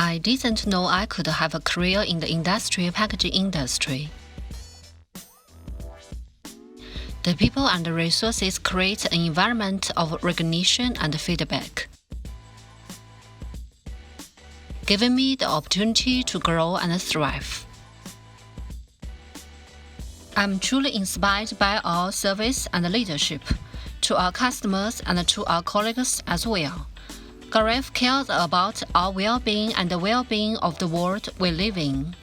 I didn't know I could have a career in the industrial packaging industry. The people and the resources create an environment of recognition and feedback, giving me the opportunity to grow and thrive. I'm truly inspired by our service and leadership, to our customers and to our colleagues as well. Greif cares about our well-being and the well-being of the world we live in.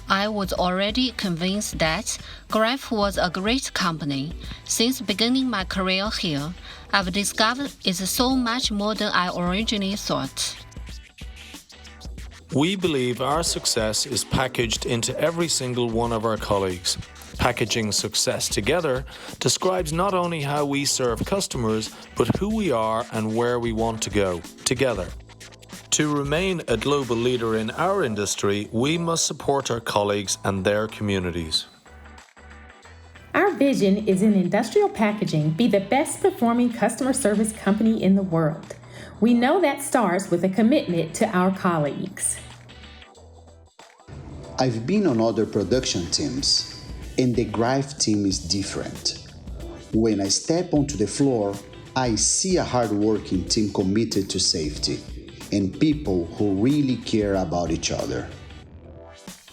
I was already convinced that Greif was a great company. Since beginning my career here, I've discovered it's so much more than I originally thought. We believe our success is packaged into every single one of our colleagues. Packaging success together describes not only how we serve customers, but who we are and where we want to go together. To remain a global leader in our industry, we must support our colleagues and their communities. Our vision is in industrial packaging be the best performing customer service company in the world. We know that starts with a commitment to our colleagues. I've been on other production teams, and the Greif team is different. When I step onto the floor, I see a hard-working team committed to safety and people who really care about each other.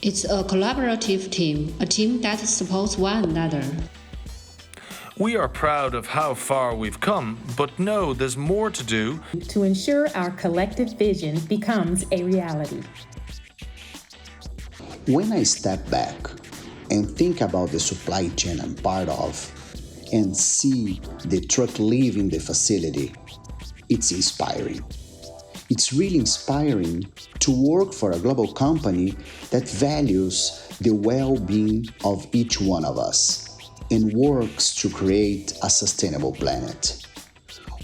It's a collaborative team, a team that supports one another. We are proud of how far we've come, but know there's more to do To ensure our collective vision becomes a reality. When I step back and think about the supply chain I'm part of and see the truck leaving the facility, it's inspiring. It's really inspiring to work for a global company that values the well-being of each one of us and works to create a sustainable planet.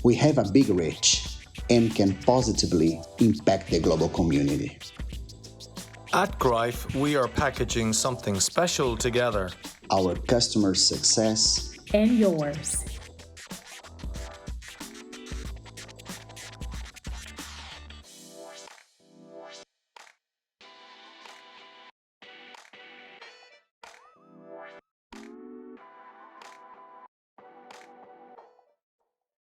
We have a big reach and can positively impact the global community. At Greif, we are packaging something special together. Our customer success And yours.